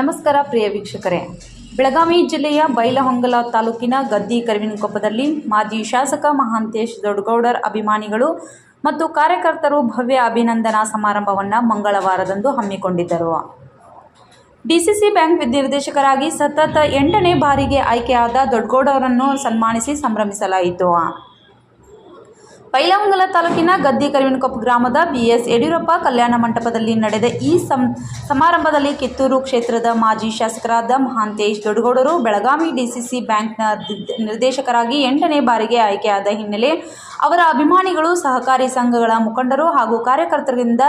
ನಮಸ್ಕಾರ ಪ್ರಿಯ ವೀಕ್ಷಕರೇ, ಬೆಳಗಾವಿ ಜಿಲ್ಲೆಯ ಬೈಲಹೊಂಗಲ ತಾಲೂಕಿನ ಗದ್ದಿ ಕರಿವಿನಕೊಪ್ಪದಲ್ಲಿ ಮಾಜಿ ಶಾಸಕ ಮಹಾಂತೇಶ್ ದೊಡ್ಡಗೌಡರ್ ಅಭಿಮಾನಿಗಳು ಮತ್ತು ಕಾರ್ಯಕರ್ತರು ಭವ್ಯ ಅಭಿನಂದನಾ ಸಮಾರಂಭವನ್ನು ಮಂಗಳವಾರದಂದು ಹಮ್ಮಿಕೊಂಡಿದ್ದರು. ಡಿಸಿಸಿ ಬ್ಯಾಂಕ್ ನಿರ್ದೇಶಕರಾಗಿ ಸತತ 8ನೇ ಬಾರಿಗೆ ಆಯ್ಕೆಯಾದ ದೊಡ್ಡಗೌಡರನ್ನು ಸನ್ಮಾನಿಸಿ ಸಂಭ್ರಮಿಸಲಾಯಿತು. ಬೈಲಹೊಂಗಲ ತಾಲೂಕಿನ ಗದ್ದಿ ಕರಿವಿನಕೊಪ್ಪ ಗ್ರಾಮದ ಬಿಎಸ್ ಯಡಿಯೂರಪ್ಪ ಕಲ್ಯಾಣ ಮಂಟಪದಲ್ಲಿ ನಡೆದ ಈ ಸಮಾರಂಭದಲ್ಲಿ ಕಿತ್ತೂರು ಕ್ಷೇತ್ರದ ಮಾಜಿ ಶಾಸಕರಾದ ಮಹಾಂತೇಶ್ ದೊಡ್ಡಗೌಡರು ಬೆಳಗಾವಿ ಡಿಸಿಸಿ ಬ್ಯಾಂಕ್ನ ನಿರ್ದೇಶಕರಾಗಿ 8ನೇ ಬಾರಿಗೆ ಆಯ್ಕೆಯಾದ ಹಿನ್ನೆಲೆ ಅವರ ಅಭಿಮಾನಿಗಳು, ಸಹಕಾರಿ ಸಂಘಗಳ ಮುಖಂಡರು ಹಾಗೂ ಕಾರ್ಯಕರ್ತರಿಂದ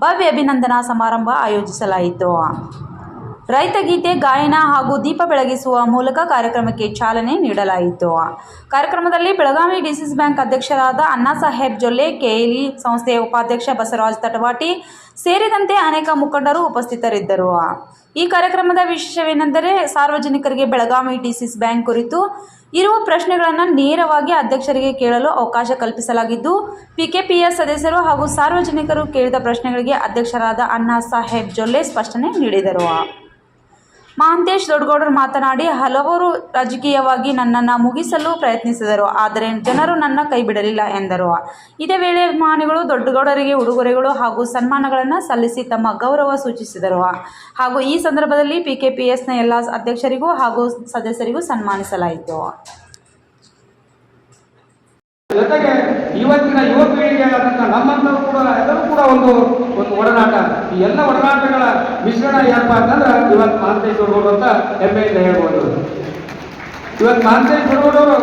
ಭವ್ಯ ಅಭಿನಂದನಾ ಸಮಾರಂಭ ಆಯೋಜಿಸಲಾಯಿತು. ರೈತಗೀತೆ ಗಾಯನ ಹಾಗೂ ದೀಪ ಬೆಳಗಿಸುವ ಮೂಲಕ ಕಾರ್ಯಕ್ರಮಕ್ಕೆ ಚಾಲನೆ ನೀಡಲಾಯಿತು. ಕಾರ್ಯಕ್ರಮದಲ್ಲಿ ಬೆಳಗಾವಿ ಡಿಸಿಸಿ ಬ್ಯಾಂಕ್ ಅಧ್ಯಕ್ಷರಾದ ಅಣ್ಣಾಸಾಹೇಬ್ ಜೊಲ್ಲೆ, ಕೆಎಲ್ಇ ಸಂಸ್ಥೆಯ ಉಪಾಧ್ಯಕ್ಷ ಬಸವರಾಜ ತಟವಾಟಿ ಸೇರಿದಂತೆ ಅನೇಕ ಮುಖಂಡರು ಉಪಸ್ಥಿತರಿದ್ದರು. ಈ ಕಾರ್ಯಕ್ರಮದ ವಿಶೇಷವೇನೆಂದರೆ, ಸಾರ್ವಜನಿಕರಿಗೆ ಬೆಳಗಾವಿ ಡಿಸಿಸಿ ಬ್ಯಾಂಕ್ ಕುರಿತು ಇರುವ ಪ್ರಶ್ನೆಗಳನ್ನು ನೇರವಾಗಿ ಅಧ್ಯಕ್ಷರಿಗೆ ಕೇಳಲು ಅವಕಾಶ ಕಲ್ಪಿಸಲಾಗಿದ್ದು, ಪಿಕೆಪಿಎಸ್ ಸದಸ್ಯರು ಹಾಗೂ ಸಾರ್ವಜನಿಕರು ಕೇಳಿದ ಪ್ರಶ್ನೆಗಳಿಗೆ ಅಧ್ಯಕ್ಷರಾದ ಅಣ್ಣಾಸಾಹೇಬ್ ಜೊಲ್ಲೆ ಸ್ಪಷ್ಟನೆ ನೀಡಿದರು. ಮಹಾಂತೇಶ್ ದೊಡ್ಡಗೌಡರು ಮಾತನಾಡಿ, ಹಲವರು ರಾಜಕೀಯವಾಗಿ ನನ್ನನ್ನು ಮುಗಿಸಲು ಪ್ರಯತ್ನಿಸಿದರು, ಆದರೆ ಜನರು ನನ್ನ ಕೈ ಬಿಡಲಿಲ್ಲ ಎಂದರು. ಇದೇ ವೇಳೆ ಅಭಿಮಾನಿಗಳು ದೊಡ್ಡಗೌಡರಿಗೆ ಉಡುಗೊರೆಗಳು ಹಾಗೂ ಸನ್ಮಾನಗಳನ್ನು ಸಲ್ಲಿಸಿ ತಮ್ಮ ಗೌರವ ಸೂಚಿಸಿದರು. ಹಾಗೂ ಈ ಸಂದರ್ಭದಲ್ಲಿ ಪಿಕೆಪಿಎಸ್ನ ಎಲ್ಲ ಅಧ್ಯಕ್ಷರಿಗೂ ಹಾಗೂ ಸದಸ್ಯರಿಗೂ ಸನ್ಮಾನಿಸಲಾಯಿತು. ಜೊತೆಗೆ ಇವತ್ತಿನ ಯುವ ಪೀಳಿಗೆ ಆದಂಥ ನಮ್ಮಂತರೂ ಕೂಡ ಎಲ್ಲರೂ ಕೂಡ ಒಂದು ಒಡನಾಟ. ಈ ಎಲ್ಲ ಒಡನಾಟಗಳ ಮಿಶ್ರಣ ಏನಪ್ಪಾ ಅಂತಂದ್ರೆ ಇವತ್ತು ಮಹಾಂತೇಶ್ ದೊಡ್ಡಗೌಡರು ಅಂತ ಹೆಮ್ಮೆಯಿಂದ ಹೇಳ್ಬೋದು. ಇವತ್ತು ಮಹಾಂತೇಶ್ ದೊಡ್ಡಗೌಡರು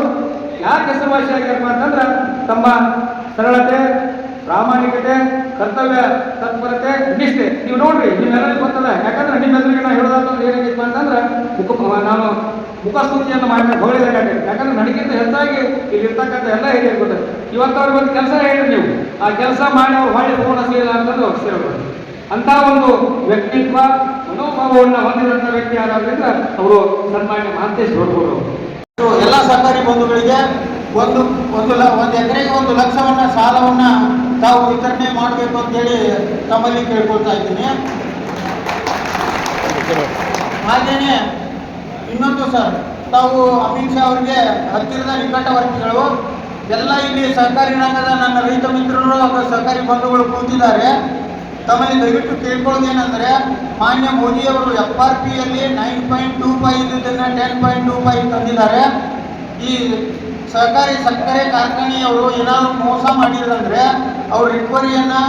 ಯಾಕೆ ಹೆಸರುವಾಸಿಯಾಗ್ಯಾರಪ್ಪ ಅಂತಂದ್ರೆ ತಮ್ಮ ಸರಳತೆ, ಪ್ರಾಮಾಣಿಕತೆ, ಕರ್ತವ್ಯ ತತ್ಪರತೆ, ನಿಷ್ಠೆ. ನೀವು ನೋಡ್ರಿ, ನಿಮ್ಮೆಲ್ಲರಿಗೂ ಗೊತ್ತದ. ಯಾಕಂದ್ರೆ ನಿಮ್ಮೆಲ್ಲರಿಗೆ ನಾವು ಹೇಳೋದಂತಂದ್ರೆ ಏನಾಗಿತ್ತು ಅಂತಂದ್ರೆ ನಾನು ಮುಖಸ್ತುತಿಯನ್ನು ಮಾಡಿ ಹೊಗಳಿದಾಗತ್ತೆ. ಯಾಕಂದ್ರೆ ನನಗಿಂತ ಹೆಚ್ಚಾಗಿ ಇಲ್ಲಿ ಇರ್ತಕ್ಕಂಥ ಎಲ್ಲ ಹಿರಿಯರು ಗೊತ್ತದೆ. ಇವತ್ತು ಅವ್ರಿಗೆ ಒಂದು ಕೆಲಸ ಹೇಳಿ, ನೀವು ಆ ಕೆಲಸ ಮಾಡಿ ಅವ್ರು ಹೊಳ್ಳಿ ಪೂರ್ಣಿಸಲಿಲ್ಲ ಅಂತಂದು ಹೇಳ್ಬೋದು. ಅಂತ ಒಂದು ವ್ಯಕ್ತಿತ್ವ, ಮನೋಭಾವವನ್ನು ಹೊಂದಿದಂಥ ವ್ಯಕ್ತಿ ಯಾರಾದ್ರಿಂದ ಅವರು ಸನ್ಮಾನ್ಯ ಮಹಾಂತೇಶ್ ದೊಡ್ಡಗೌಡರು. ಎಲ್ಲ ಸರ್ಕಾರಿ ಬಂಧುಗಳಿಗೆ ಒಂದು ಎಕರೆಗೆ 1 ಲಕ್ಷವನ್ನ ಸಾಲವನ್ನ ತಾವು ವಿತರಣೆ ಮಾಡಬೇಕು ಅಂತೇಳಿ ತಮ್ಮಲ್ಲಿ ಕೇಳ್ಕೊಳ್ತಾ ಇದ್ದೀನಿ. ಹಾಗೇನೆ ಇನ್ನೊಂದು ಸರ್, ತಾವು ಅಮಿತ್ ಶಾ ಅವರಿಗೆ ಹತ್ತಿರದ ನಿಕಟವರ್ತಿಗಳು ಎಲ್ಲ ಇಲ್ಲಿ ಸಹಕಾರಿ ರಂಗದ ನನ್ನ ರೈತ ಮಿತ್ರರು ಹಾಗೂ ಸಹಕಾರಿ ಬಂಧುಗಳು ಕೂತಿದ್ದಾರೆ. ತಮ್ಮಲ್ಲಿ ದಯವಿಟ್ಟು ಕೇಳ್ಕೊಳ್ಳೋದೇನೆಂದರೆ, ಮಾನ್ಯ ಮೋದಿಯವರು FRPಯಲ್ಲಿ 9.25 ಇದ್ದುದನ್ನು 10.25 ತಂದಿದ್ದಾರೆ. ಈ ಸಹಕಾರಿ ಸಕ್ಕರೆ ಕಾರ್ಖಾನೆಯವರು ಏನಾದರೂ ಮೋಸ ಮಾಡಿದ್ರಂದ್ರೆ ಅವ್ರ ರಿಕವರಿಯನ್ನು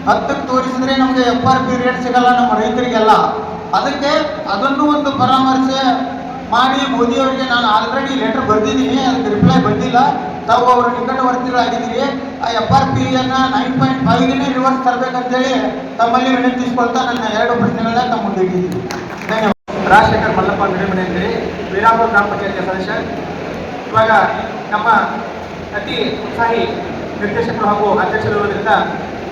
10ಕ್ಕೆ ತೋರಿಸಿದ್ರೆ ನಮಗೆ FRP ರೇಟ್ ಸಿಗಲ್ಲ ನಮ್ಮ ರೈತರಿಗೆಲ್ಲ. ಅದಕ್ಕೆ ಅದನ್ನು ಒಂದು ಪರಾಮರ್ಶೆ ಮಾಡಿ ಮೋದಿಯವರಿಗೆ ನಾನು ಆಲ್ರೆಡಿ ಲೆಟರ್ ಬರೆದಿದ್ದೀನಿ, ಅದಕ್ಕೆ ರಿಪ್ಲೈ ಬಂದಿಲ್ಲ. ತಾವು ಅವರ ನಿಕಟವರ್ತಿಗಳಾಗಿದ್ದೀರಿ. ಆ FRPಯನ್ನು 9.5ಗೆ ರಿವರ್ಸ್ ತರಬೇಕಂತೇಳಿ ತಮ್ಮಲ್ಲಿ ವಿನಂತಿಸ್ಕೊಳ್ತಾ ನನ್ನ 2 ಪ್ರಶ್ನೆಗಳನ್ನ ತಮ್ಮ ಮುಂದೆ ಇಟ್ಟಿದ್ದೀನಿ. ಧನ್ಯವಾದ. ರಾಜಶೇಖರ್ ಮಲ್ಲಪ್ಪ ಮಿಡಿಮನೆ ಅಂತೇಳಿ ವೀರಾಪುರ ಗ್ರಾಮ ಪಂಚಾಯತಿಯ ಸದಸ್ಯ. ಇವಾಗ ನಮ್ಮ ಅತಿ ಉತ್ಸಾಹಿ ನಿರ್ದೇಶಕರು ಹಾಗೂ ಅಧ್ಯಕ್ಷರಿರುವುದರಿಂದ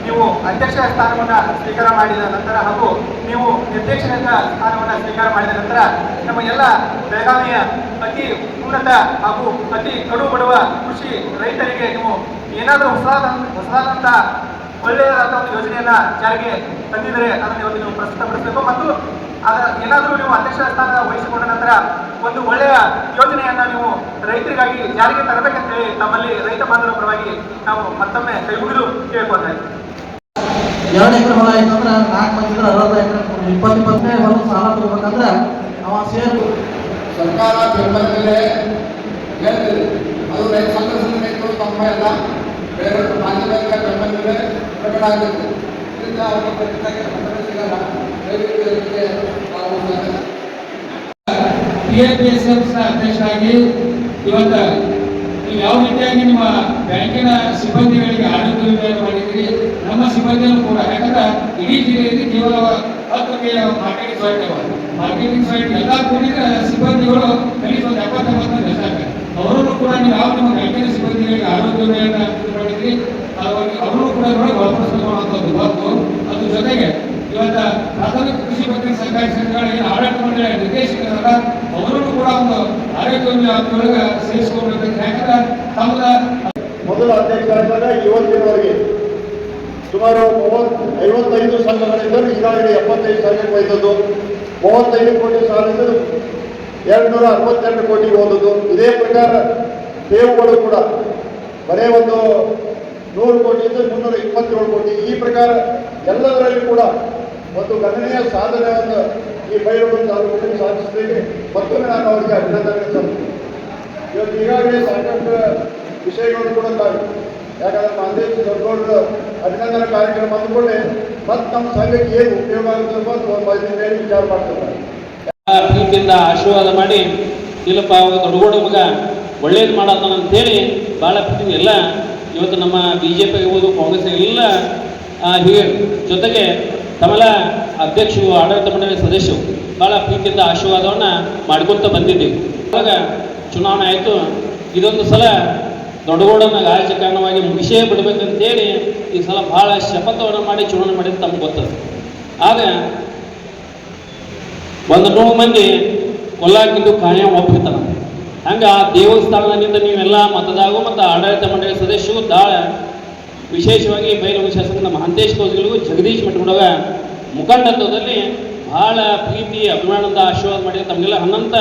ನೀವು ಅಧ್ಯಕ್ಷ ಸ್ಥಾನವನ್ನು ಸ್ವೀಕಾರ ಮಾಡಿದ ನಂತರ ಹಾಗೂ ನೀವು ನಿರ್ದೇಶಕ ಸ್ಥಾನವನ್ನು ಸ್ವೀಕಾರ ಮಾಡಿದ ನಂತರ ನಮ್ಮ ಎಲ್ಲ ಬೆಳಗಾವಿಯ ಅತಿ ಉನ್ನತ ಹಾಗೂ ಅತಿ ಕಡು ಬಡುವ ಕೃಷಿ ರೈತರಿಗೆ ನೀವು ಏನಾದರೂ ಹೊಸದಾದಂಥ ಒಳ್ಳೆಯದಾದ ಒಂದು ಯೋಜನೆಯನ್ನು ಜಾರಿಗೆ ತಂದಿದ್ದರೆ ಅದನ್ನು ಇವತ್ತು ನೀವು ಪ್ರಸ್ತುತಪಡಿಸಬೇಕು. ಮತ್ತು ಏನಾದರೂ ನೀವು ಅಧ್ಯಕ್ಷ ಸ್ಥಾನ ವಹಿಸಿಕೊಂಡ ನಂತರ ಒಂದು ಒಳ್ಳೆಯ ಯೋಜನೆಯನ್ನು ನೀವು ರೈತರಿಗಾಗಿ ಜಾರಿಗೆ ತರಬೇಕಂತೇಳಿ ತಮ್ಮಲ್ಲಿ ರೈತ ಬಾಂಧವರ ಪರವಾಗಿ ನಾವು ಮತ್ತೊಮ್ಮೆ ಕೈ ಮುಗಿದು ಕೇಳ್ಕೊಳ್ತಾ ಇದ್ದೀವಿ. 2 ಎಕರೆ ಹೊಲ ಆಯ್ತಂದ್ರೆ 4 ಮಂದಿ 60 ಎಕರೆ 20 ಹೊಲ ಸಾಲ ತಗೋಬೇಕಂದ್ರೆ ಅವ ಸೇರು ಸರ್ಕಾರ ಬೆಂಬಲದಲ್ಲೇ ಹೇಳ್ತದೆ. ಅದು ರೈತ ಸಂಘ ಸಂಘಟನೆಗಳು ತಮ್ಮ ಎಲ್ಲ ಬೆಳೆಗಳು ಮಾಧ್ಯಮಿಕ ಬೆಂಬಲದಲ್ಲೇ ಪ್ರಕಟ ಆಗುತ್ತೆ. ಇದರಿಂದ ಅವರಿಗೆ ಪ್ರತಿಷ್ಠೆಗೆ ಬೆಂಬಲ ಸಿಗಲ್ಲ. PIPSFನ ಅಧ್ಯಕ್ಷರಾಗಿ ಇವತ್ತು ನೀವು ಯಾವ ರೀತಿಯಾಗಿ ನಿಮ್ಮ ಬ್ಯಾಂಕಿನ ಸಿಬ್ಬಂದಿಗಳಿಗೆ ಆಡಳಿತ ಮಾಡಿದ್ದೀರಿ, ನಮ್ಮ ಸಿಬ್ಬಂದಿಯನ್ನು ಕೂಡ. ಯಾಕಂದ್ರೆ ಇಡೀ ಜಿಲ್ಲೆಯಲ್ಲಿ ಕೇವಲ 10 ಮಾರ್ಕೆಟಿಂಗ್ ಸೈಟ್ ಎಲ್ಲ ಕೂಡಿದ ಸಿಬ್ಬಂದಿಗಳು ಕನಿಷ್ಠ 70-80 ಲಕ್ಷ ಆಗ್ತಾರೆ. ಅವರನ್ನು ಕೂಡ ನೀವು ಯಾವ ನಿಮ್ಮ ಬ್ಯಾಂಕಿನ ಸಿಬ್ಬಂದಿಗಳಿಗೆ ಆಡಳಿತ ಮಾಡಿದ್ರಿ, ಅವರು ಕೂಡ ವಾಪಸ್ ತಗೊಳ್ಳುವಂಥದ್ದು. ಅದ್ರ ಜೊತೆಗೆ ಇವತ್ತು ಪ್ರಾಥಮಿಕ ಕೃಷಿ ಪತ್ತಿನ ಸಹಕಾರಿ ಸಂಘಗಳ ಏನು ಆಡಳಿತ ಮಂಡಳಿಯ ನಿರ್ದೇಶಕರಲ್ಲ, ಅವರನ್ನು ಕೂಡ ಒಂದು ಆಡಳಿತ ವ್ಯಾಪ್ತಿಯೊಳಗೆ ಸೇರಿಸ್ಕೊಳ್ಬೇಕಂತ. ಯಾಕಂದ್ರೆ ತಮ್ಮ ಮೊದಲ ಅಧ್ಯಕ್ಷರಾದಾಗ ಇವತ್ತಿನವರೆಗೆ ಸುಮಾರು 55 ಸಂಘಗಳಿದ್ದರು. ಈಗಾಗಲೇ 75 ಸಂಘಕ್ಕೆ ಒಯ್ದದ್ದು. 35 ಕೋಟಿ ಸಾಲಿದ್ದು 262 ಕೋಟಿಗೆ ಹೋದದ್ದು. ಇದೇ ಪ್ರಕಾರ ಠೇವುಗಳು ಕೂಡ ಬರೇ ಒಂದು 100 ಕೋಟಿಯಿಂದ 327 ಕೋಟಿ, ಈ ಪ್ರಕಾರ ಎಲ್ಲದರಲ್ಲಿ ಕೂಡ ಒಂದು ಗಣನೀಯ ಸಾಧನೆಯನ್ನು ಈ ಬೈಲಹೊಂಗಲ ತಾಲೂಕಿನಲ್ಲಿ ಸಾಧಿಸಿದ್ದೇವೆ. ಮತ್ತೊಮ್ಮೆ ನಾನು ಅವರಿಗೆ ಅಭಿನಂದನೆ ಸಲ್ಲಿಸುತ್ತೇನೆ. ಇವತ್ತು ಈಗಾಗಲೇ ಸಾಕಷ್ಟು ವಿಷಯಗಳು ಕೂಡ ತಾವು, ಯಾಕಂದ್ರೆ ಮಹಂತೇಶ್ ದೊಡ್ಡಗೌಡರು ಅಭಿನಂದನಾ ಕಾರ್ಯಕ್ರಮ ಅಂದ್ಕೊಂಡೆ ಮತ್ತು ನಮ್ಮ ಸಂಘಕ್ಕೆ ಏನು ಉಪಯೋಗ ಆಗುತ್ತೆ ಅಂತ ಒಂದು ಮೇಲೆ ವಿಚಾರ ಮಾಡ್ತಾರೆ. ಪ್ರೀತಿಯಿಂದ ಆಶೀರ್ವಾದ ಮಾಡಿ ಇಲ್ಲಪ್ಪ ದೊಡ್ಡಗೌಡ ಮಗ ಒಳ್ಳೇದು ಮಾಡತ್ತಾನ ಅಂತೇಳಿ ಭಾಳ ಪ್ರೀತಿ ಎಲ್ಲ ಇವತ್ತು ನಮ್ಮ BJP ಇರ್ಬೋದು, ಕಾಂಗ್ರೆಸ್ ಎಲ್ಲ ಹೀಗೆ ಜೊತೆಗೆ ತಮ್ಮೆಲ್ಲ ಅಧ್ಯಕ್ಷರು, ಆಡಳಿತ ಮಂಡಳಿ ಸದಸ್ಯರು ಭಾಳ ಪ್ರೀತಿಯಿಂದ ಆಶೀರ್ವಾದವನ್ನು ಮಾಡ್ಕೊತ ಬಂದಿದ್ದೀವಿ. ಇವಾಗ ಚುನಾವಣೆ ಆಯಿತು, ಇದೊಂದು ಸಲ ದೊಡ್ಡಗೌಡನ ರಾಜಕಾರಣವಾಗಿ ಮುಗಿಸೇ ಬಿಡಬೇಕಂತೇಳಿ ಈ ಸಲ ಭಾಳ ಶಪಥವನ್ನು ಮಾಡಿ ಚುನಾವಣೆ ಮಾಡಿದ್ದು ತಮ್ಗೆ ಗೊತ್ತದ. ಆಗ 100 ಮಂದಿ ಕೊಲ್ಲಾಕಿದ್ದು ಕಾಯ ಒಪ್ಪಿರ್ತಾನೆ. ಹಂಗೆ ಆ ದೇವಸ್ಥಾನದಿಂದ ನೀವೆಲ್ಲ ಮತದಾರರು ಮತ್ತು ಆಡಳಿತ ಮಂಡಳಿ ಸದಸ್ಯರು ವಿಶೇಷವಾಗಿ ಬೈಲಹೊಂಗಲ ಶಾಸಕ ನಮ್ಮ ಮಹಂತೇಶ್ ಕೌಜಲಗೂ ಜಗದೀಶ್ ಮಠಗೌಡ ಮುಖಂಡತ್ವದಲ್ಲಿ ಭಾಳ ಪ್ರೀತಿ ಅಭಿಮಾನದ ಆಶೀರ್ವಾದ ಮಾಡಿ ತಮಗೆಲ್ಲ ಅನಂತ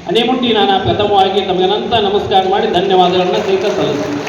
ಅಣೆಮುಟ್ಟಿ ನಾನು ಪ್ರಥಮವಾಗಿ ತಮಗನಂತ ನಮಸ್ಕಾರ ಮಾಡಿ ಧನ್ಯವಾದಗಳನ್ನು ಸಹಿತ ಸಲ್ಲಿಸ್ತೀನಿ.